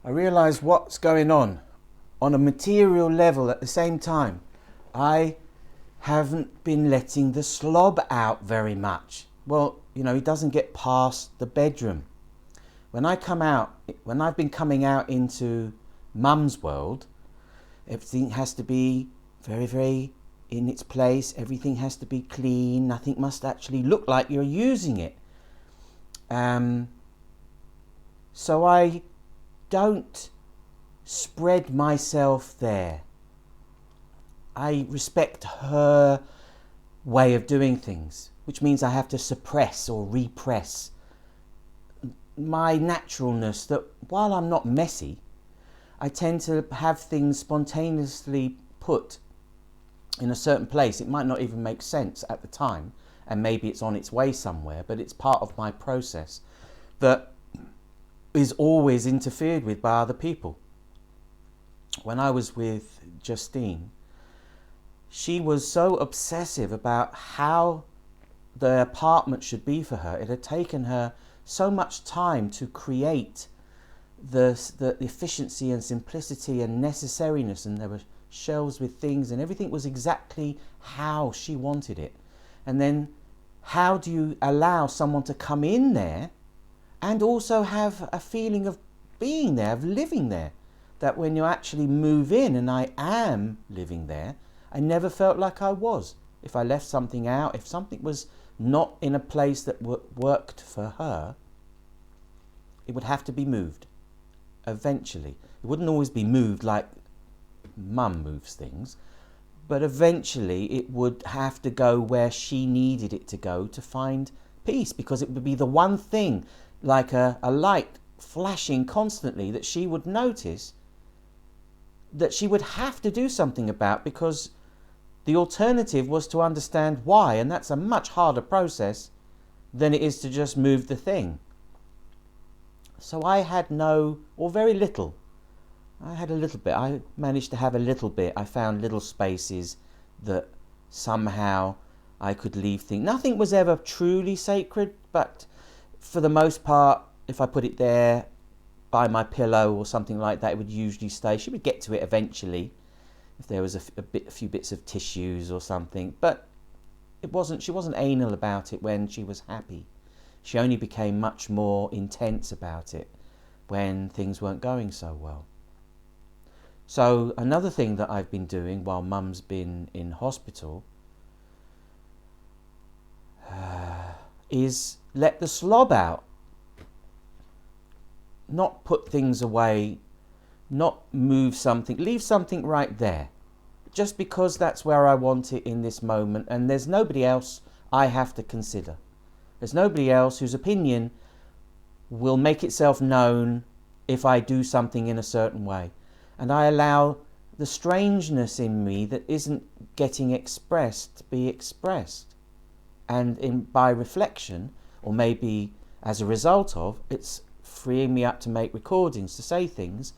I realise what's going on a material level at the same time. I haven't been letting the slob out very much. Well, he doesn't get past the bedroom. When I've been coming out into mum's world, everything has to be very, very in its place. Everything has to be clean. Nothing must actually look like you're using it. So I don't spread myself there. I respect her way of doing things, which means I have to suppress or repress my naturalness, that while I'm not messy, I tend to have things spontaneously put in a certain place. It might not even make sense at the time, and maybe it's on its way somewhere, but it's part of my process that is always interfered with by other people. When I was with Justine, she was so obsessive about how the apartment should be for her. It had taken her so much time to create the efficiency and simplicity and necessariness, and there were shelves with things and everything was exactly how she wanted it. And then how do you allow someone to come in there and also have a feeling of being there, of living there, that when you actually move in, and I am living there, I never felt like I was. If I left something out, if something was not in a place that worked for her, it would have to be moved eventually. It wouldn't always be moved like mum moves things, but eventually it would have to go where she needed it to go to find peace, because it would be the one thing, like a light flashing constantly, that she would notice that she would have to do something about, because the alternative was to understand why, and that's a much harder process than it is to just move the thing. So I had no, or very little. I had a little bit. I managed to have a little bit. I found little spaces that somehow I could leave things. Nothing was ever truly sacred, but for the most part, if I put it there by my pillow or something like that, it would usually stay. She would get to it eventually if there was a few bits of tissues or something, but she wasn't anal about it when she was happy. She only became much more intense about it when things weren't going so well. So another thing that I've been doing while mum's been in hospital is let the slob out. Not put things away, not move something, leave something right there. Just because that's where I want it in this moment, and there's nobody else I have to consider. There's nobody else whose opinion will make itself known if I do something in a certain way. And I allow the strangeness in me that isn't getting expressed to be expressed. And by reflection, or maybe as a result of, it's freeing me up to make recordings, to say things,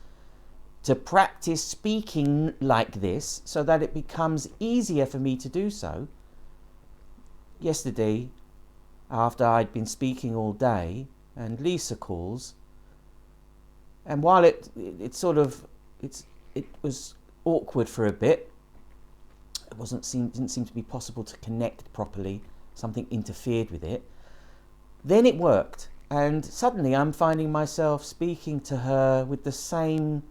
to practice speaking like this so that it becomes easier for me to do so. Yesterday, after I'd been speaking all day, and Lisa calls, and while it was awkward for a bit, didn't seem to be possible to connect properly, something interfered with it, then it worked. And suddenly I'm finding myself speaking to her with the same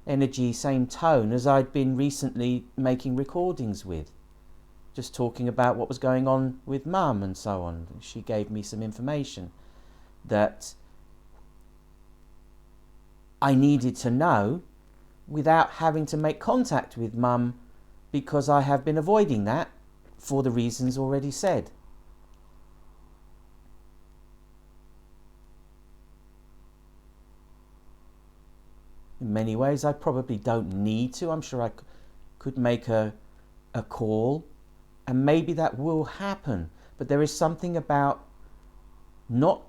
energy, same tone as I'd been recently making recordings with. Just talking about what was going on with mum and so on. She gave me some information that I needed to know without having to make contact with mum, because I have been avoiding that for the reasons already said. In many ways, I probably don't need to. I'm sure I could make a call, and maybe that will happen. But there is something about not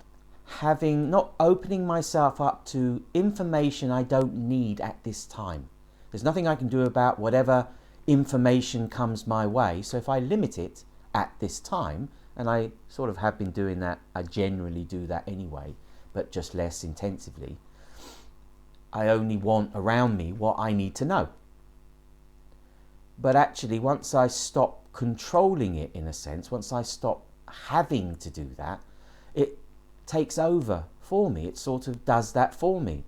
opening myself up to information I don't need at this time. There's nothing I can do about whatever information comes my way. So if I limit it at this time, and I sort of have been doing that, I generally do that anyway, but just less intensively. I only want around me what I need to know. But actually, once I stop controlling it, in a sense, once I stop having to do that, it takes over for me. It sort of does that for me.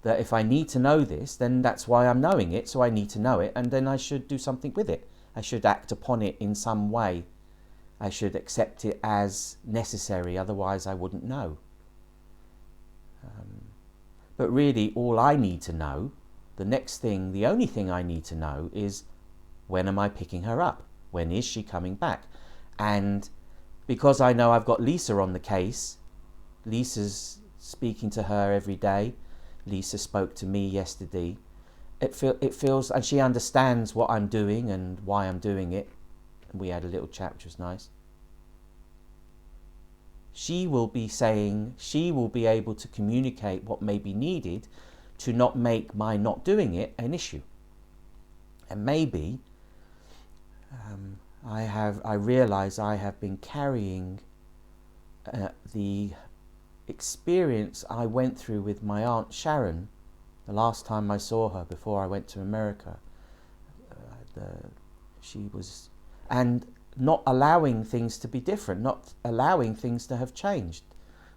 That if I need to know this, then that's why I'm knowing it, so I need to know it, and then I should do something with it. I should act upon it in some way. I should accept it as necessary, otherwise I wouldn't know. But really, all I need to know, the only thing I need to know is, when am I picking her up? When is she coming back? And because I know I've got Lisa on the case, Lisa's speaking to her every day, Lisa spoke to me yesterday, it feels, and she understands what I'm doing and why I'm doing it. And we had a little chat, which was nice. She will be able to communicate what may be needed to not make my not doing it an issue. And maybe I realize I have been carrying the experience I went through with my Aunt Sharon the last time I saw her before I went to America. And not allowing things to be different, not allowing things to have changed,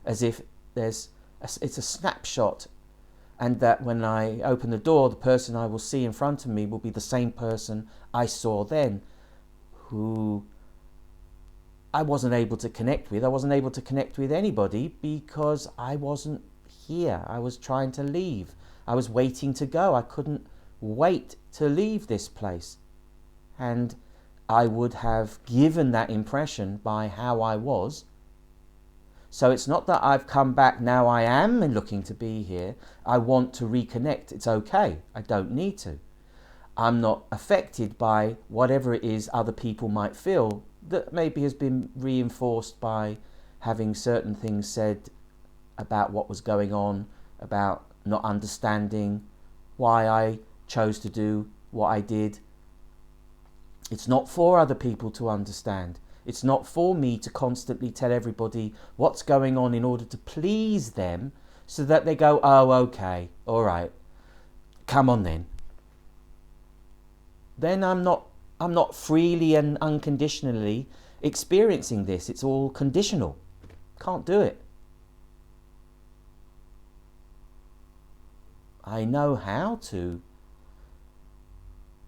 as if it's a snapshot, and that when I open the door, the person I will see in front of me will be the same person I saw then, who I wasn't able to connect with. I wasn't able to connect with anybody because I wasn't here. I was trying to leave. I was waiting to go. I couldn't wait to leave this place. And I would have given that impression by how I was. So it's not that I've come back now, I am looking to be here. I want to reconnect. It's okay. I don't need to. I'm not affected by whatever it is other people might feel that maybe has been reinforced by having certain things said about what was going on, about not understanding why I chose to do what I did. It's not for other people to understand. It's not for me to constantly tell everybody what's going on in order to please them so that they go, oh, okay, all right, come on then. Then I'm not freely and unconditionally experiencing this. It's all conditional. Can't do it. I know how to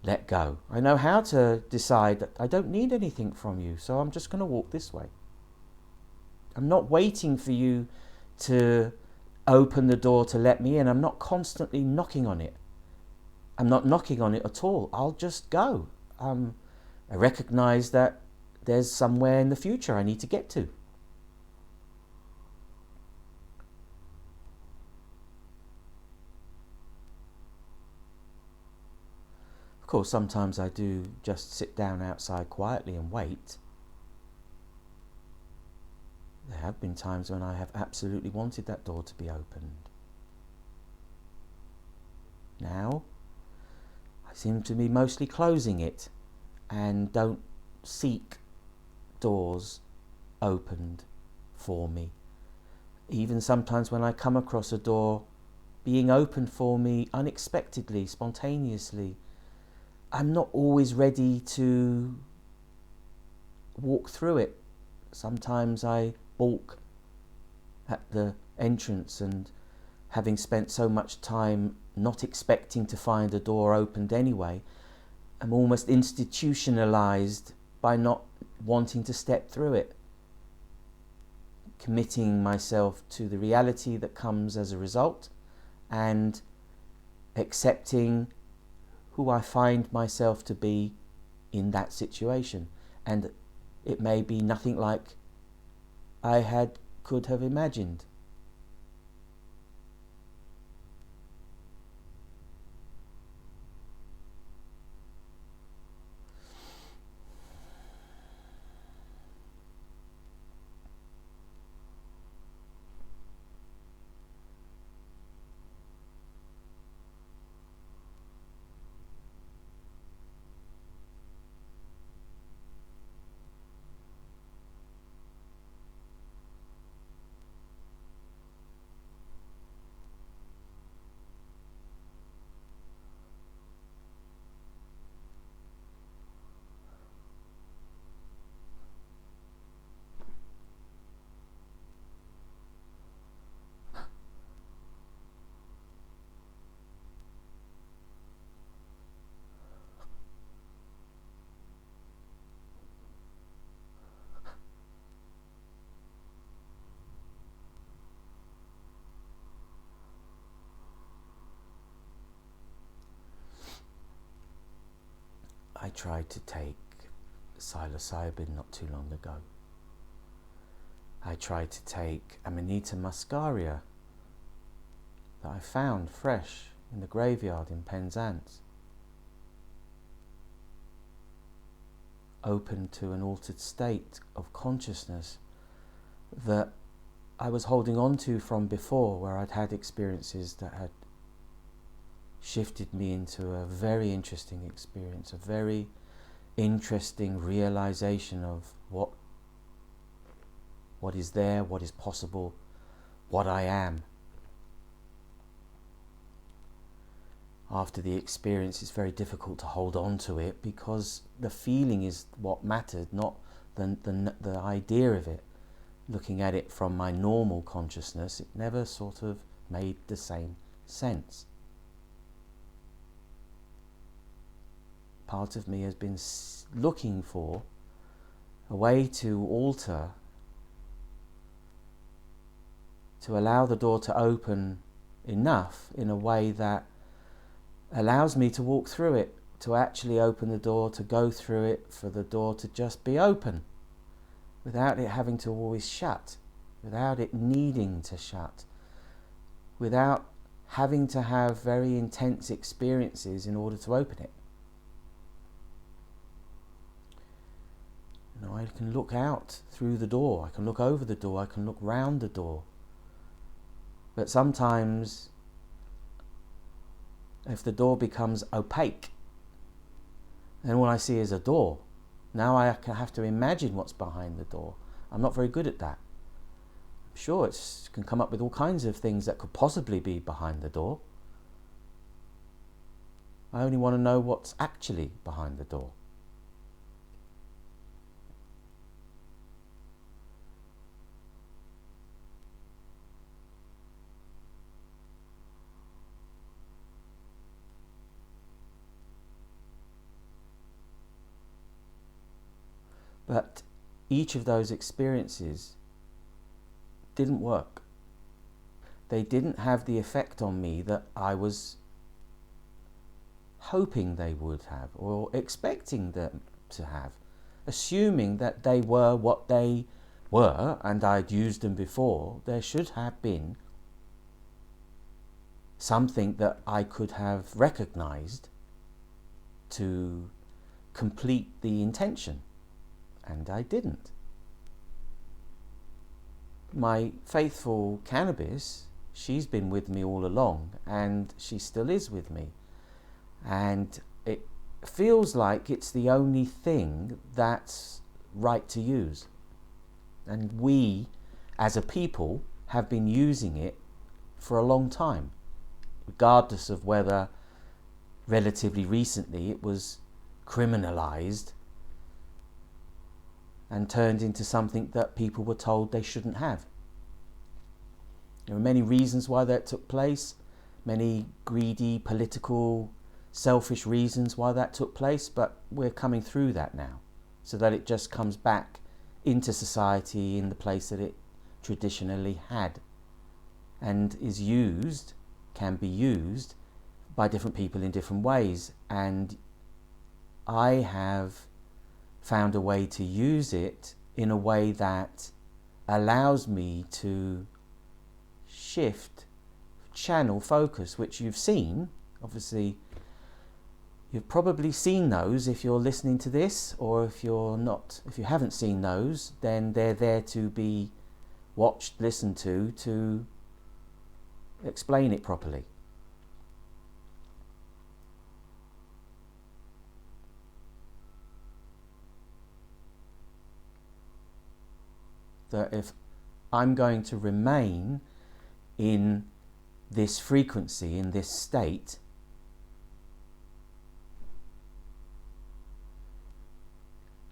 let go. I know how to decide that I don't need anything from you, so I'm just going to walk this way. I'm not waiting for you to open the door to let me in. I'm not constantly knocking on it. I'm not knocking on it at all. I'll just go. I recognize that there's somewhere in the future I need to get to. Of course, sometimes I do just sit down outside quietly and wait. There have been times when I have absolutely wanted that door to be opened. Now, I seem to be mostly closing it and don't seek doors opened for me. Even sometimes when I come across a door being opened for me unexpectedly, spontaneously, I'm not always ready to walk through it. Sometimes I balk at the entrance, and having spent so much time not expecting to find a door opened anyway, I'm almost institutionalized by not wanting to step through it, committing myself to the reality that comes as a result and accepting who I find myself to be in that situation. And it may be nothing like I could have imagined. I tried to take psilocybin not too long ago. I tried to take Amanita muscaria that I found fresh in the graveyard in Penzance, open to an altered state of consciousness that I was holding on to from before, where I'd had experiences that had shifted me into a very interesting experience, a very interesting realization of what is there, what is possible, what I am. After the experience, it's very difficult to hold on to it because the feeling is what mattered, not the idea of it. Looking at it from my normal consciousness, it never sort of made the same sense. Part of me has been looking for a way to alter, to allow the door to open enough in a way that allows me to walk through it, to actually open the door, to go through it, for the door to just be open, without it having to always shut, without it needing to shut, without having to have very intense experiences in order to open it. You know, I can look out through the door, I can look over the door, I can look round the door. But sometimes, if the door becomes opaque, then all I see is a door. Now I have to imagine what's behind the door. I'm not very good at that. I'm sure it can come up with all kinds of things that could possibly be behind the door. I only want to know what's actually behind the door. But each of those experiences didn't work. They didn't have the effect on me that I was hoping they would have, or expecting them to have, assuming that they were what they were and I'd used them before. There should have been something that I could have recognized to complete the intention. And I didn't. My faithful cannabis, she's been with me all along, and she still is with me. And it feels like it's the only thing that's right to use. And we, as a people, have been using it for a long time, regardless of whether relatively recently it was criminalized and turned into something that people were told they shouldn't have. There are many reasons why that took place, many greedy, political, selfish reasons why that took place, but we're coming through that now, so that it just comes back into society in the place that it traditionally had, and is used, can be used by different people in different ways. And I have found a way to use it in a way that allows me to shift, channel, focus, which you've seen. Obviously, you've probably seen those if you're listening to this, or if you haven't seen those, then they're there to be watched, listened to explain it properly. That if I'm going to remain in this frequency, in this state,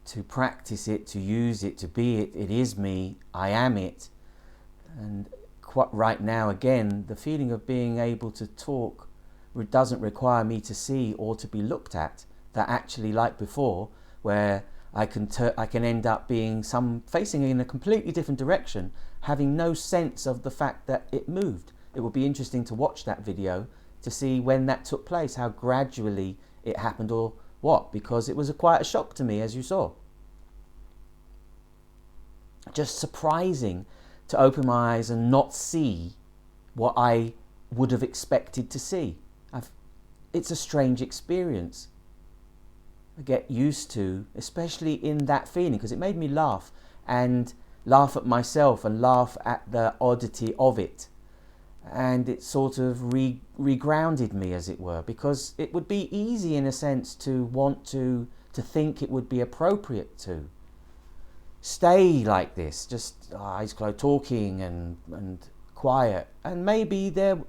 to practice it, to use it, to be it, it is me, I am it. And quite right now, again, the feeling of being able to talk doesn't require me to see or to be looked at. That actually, like before, where I can end up being facing in a completely different direction, having no sense of the fact that it moved. It would be interesting to watch that video to see when that took place, how gradually it happened, or What? Because it was quite a shock to me, as you saw. Just surprising to open my eyes and not see what I would have expected to see. It's a strange experience. I get used to, especially in that feeling, because it made me laugh and laugh at myself and laugh at the oddity of it. And it sort of regrounded me, as it were, because it would be easy in a sense to want to think it would be appropriate to stay like this, just eyes closed, talking and quiet. And maybe there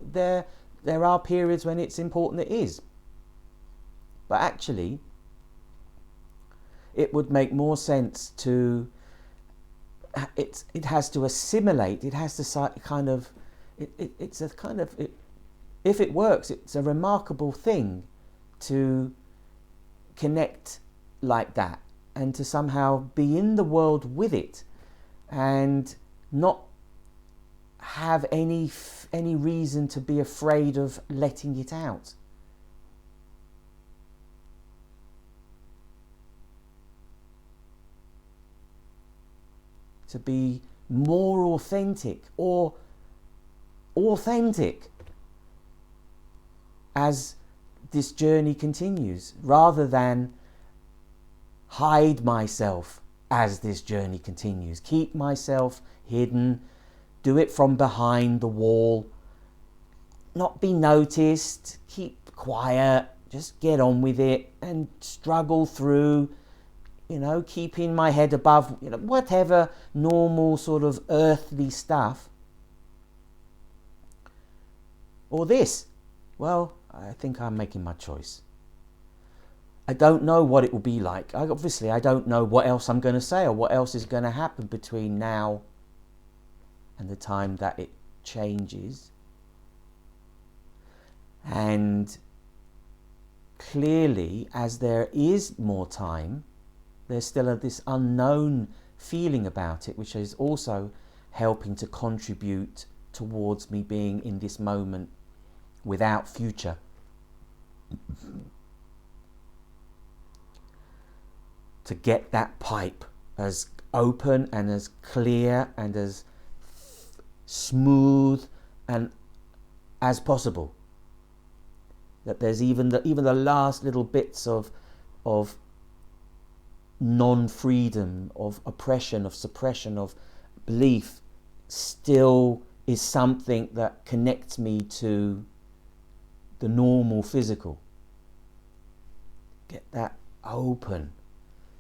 are periods when it's important it is. But actually, it would make more sense to, it has to assimilate, it has to kind of, it's a kind of, if it works, it's a remarkable thing to connect like that and to somehow be in the world with it and not have any reason to be afraid of letting it out. To be more authentic as this journey continues, rather than hide myself as this journey continues, keep myself hidden, do it from behind the wall, not be noticed, keep quiet, just get on with it and struggle through, keeping my head above, whatever normal sort of earthly stuff. Or this, well, I think I'm making my choice. I don't know what it will be like. Obviously, I don't know what else I'm going to say or what else is going to happen between now and the time that it changes. And clearly, as there is more time, there's still this unknown feeling about it, which is also helping to contribute towards me being in this moment without future. To get that pipe as open and as clear and as smooth and as possible. That there's even the last little bits of non-freedom, of oppression, of suppression, of belief still is something that connects me to the normal physical. Get that open,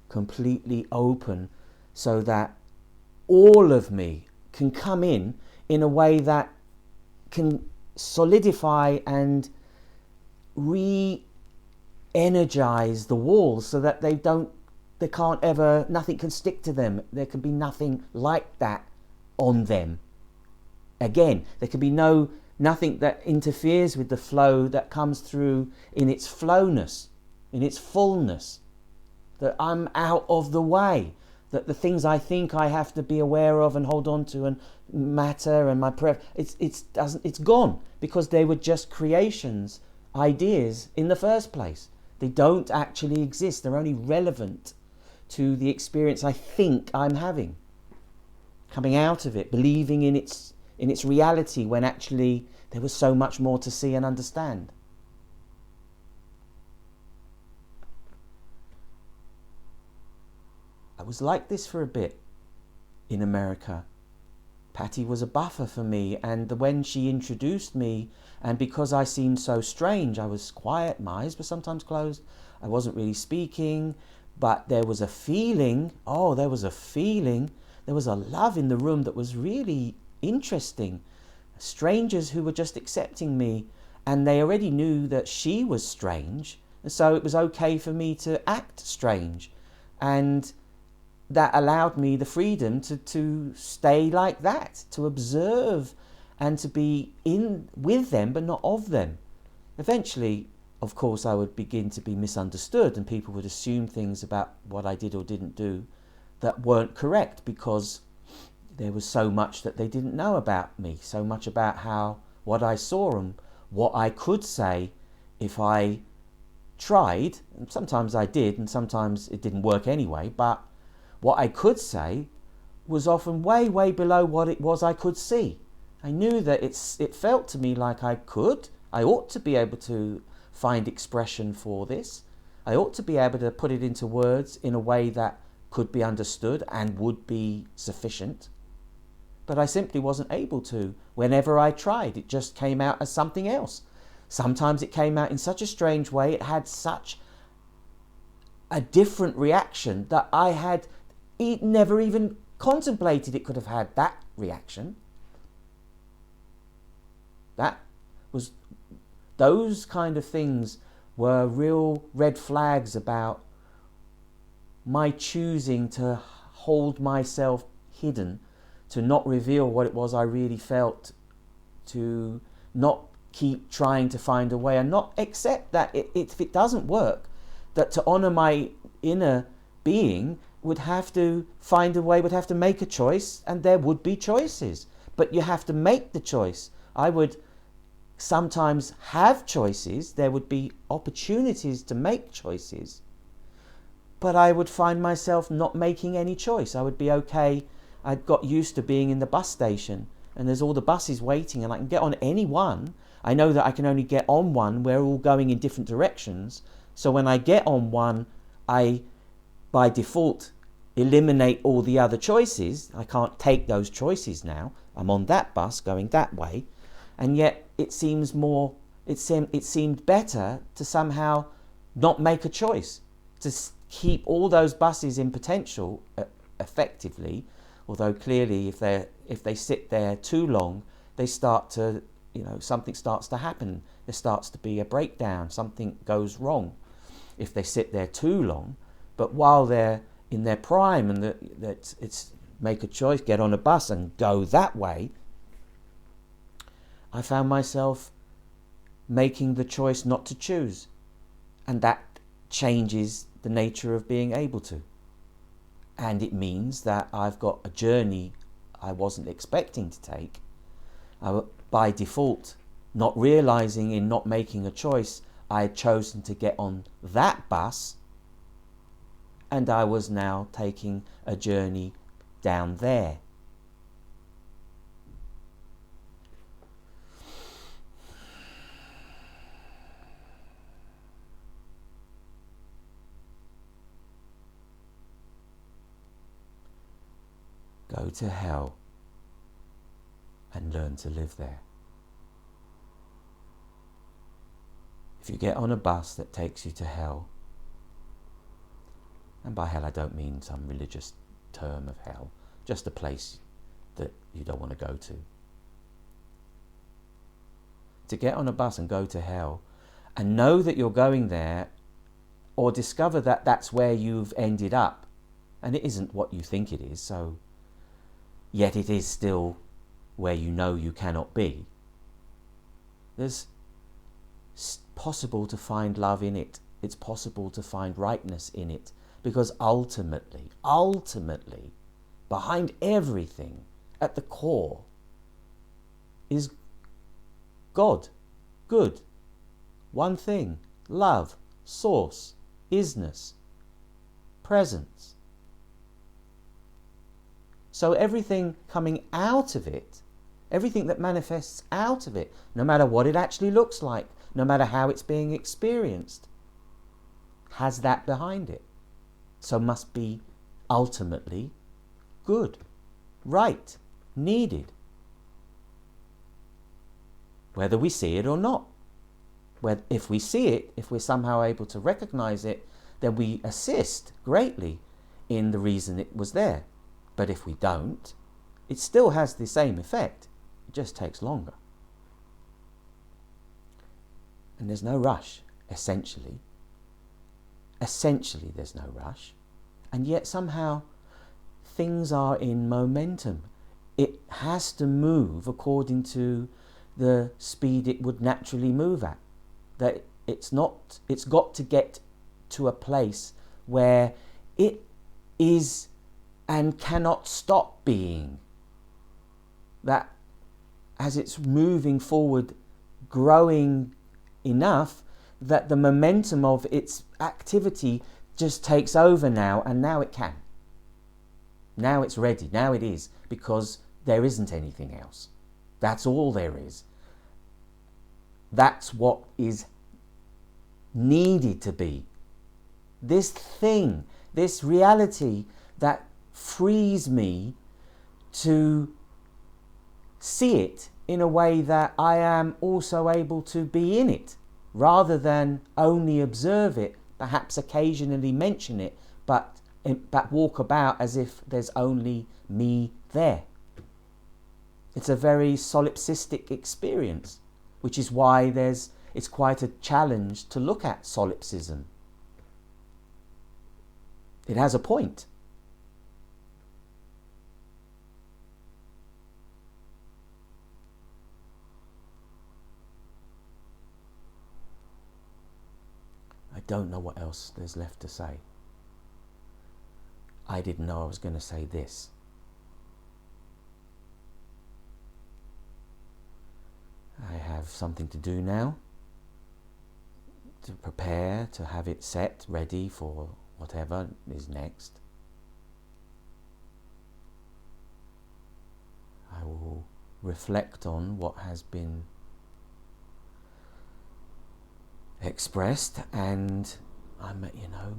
completely open, so that all of me can come in a way that can solidify and re-energize the walls, so that nothing can stick to them. There can be nothing like that on them. Again, there can be nothing that interferes with the flow that comes through in its flowness, in its fullness. That I'm out of the way. That the things I think I have to be aware of and hold on to and matter and my it's gone, because they were just creations, ideas in the first place. They don't actually exist. They're only relevant to the experience I think I'm having. Coming out of it, believing in its reality, when actually there was so much more to see and understand. I was like this for a bit in America. Patty was a buffer for me, and when she introduced me, and because I seemed so strange, I was quiet, my eyes were sometimes closed, I wasn't really speaking, but there was a feeling, there was a love in the room that was really interesting. Strangers who were just accepting me, and they already knew that she was strange, and so it was okay for me to act strange, and that allowed me the freedom to stay like that, to observe and to be in with them but not of them. Eventually, of course, I would begin to be misunderstood, and people would assume things about what I did or didn't do that weren't correct, because there was so much that they didn't know about me, so much about what I saw and what I could say if I tried, and sometimes I did, and sometimes it didn't work anyway, but what I could say was often way, way below what it was I could see. I knew that it felt to me like I ought to be able to find expression for this. I ought to be able to put it into words in a way that could be understood and would be sufficient. But I simply wasn't able to. Whenever I tried, it just came out as something else. Sometimes it came out in such a strange way, it had such a different reaction that I had never even contemplated it could have had that reaction. Those kind of things were real red flags about my choosing to hold myself hidden, to not reveal what it was I really felt, to not keep trying to find a way, and not accept that if it doesn't work, that to honor my inner being would have to find a way, would have to make a choice, and there would be choices. But you have to make the choice. I would sometimes have choices, there would be opportunities to make choices, but I would find myself not making any choice. I would be okay. I'd got used to being in the bus station and there's all the buses waiting and I can get on any one. I know that I can only get on one. We're all going in different directions. So when I get on one, I, by default, eliminate all the other choices. I can't take those choices now. I'm on that bus going that way. And yet it seemed better to somehow not make a choice, to keep all those buses in potential effectively, although clearly if they sit there too long, they start to, something starts to happen. There starts to be a breakdown, something goes wrong if they sit there too long. But while they're in their prime and that it's make a choice, get on a bus and go that way, I found myself making the choice not to choose. And that changes the nature of being able to. And it means that I've got a journey I wasn't expecting to take. By default, not realizing in not making a choice, I had chosen to get on that bus, and I was now taking a journey down there. Go to hell and learn to live there. If you get on a bus that takes you to hell, and by hell I don't mean some religious term of hell, just a place that you don't want to go to. To get on a bus and go to hell and know that you're going there, or discover that that's where you've ended up, and it isn't what you think it is, so yet it is still where you know you cannot be. There's possible to find love in it. It's possible to find rightness in it, because ultimately, behind everything, at the core, is God, good, one thing, love, source, isness, presence. So everything coming out of it, everything that manifests out of it, no matter what it actually looks like, no matter how it's being experienced, has that behind it. So must be ultimately good, right, needed. Whether we see it or not. If we see it, if we're somehow able to recognize it, then we assist greatly in the reason it was there. But if we don't, it still has the same effect. It just takes longer. And there's no rush, essentially. Essentially, there's no rush. And yet somehow things are in momentum. It has to move according to the speed it would naturally move at. That it's got to get to a place where it is and cannot stop being. That as it's moving forward, growing enough that the momentum of its activity just takes over now, and now it can. Now it's ready, now it is, because there isn't anything else. That's all there is. That's what is needed to be. This thing, this reality that frees me to see it in a way that I am also able to be in it, rather than only observe it, perhaps occasionally mention it, but walk about as if there's only me there. It's a very solipsistic experience, which is why it's quite a challenge to look at solipsism. It has a point. I don't know what else there's left to say. I didn't know I was going to say this. I have something to do now, to prepare, to have it set, ready for whatever is next. I will reflect on what has been expressed, and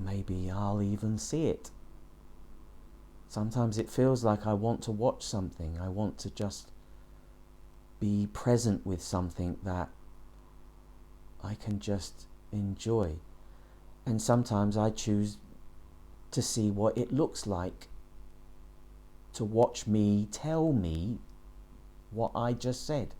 maybe I'll even see it. Sometimes it feels like I want to watch something. I want to just be present with something that I can just enjoy. And sometimes I choose to see what it looks like, to watch me tell me what I just said.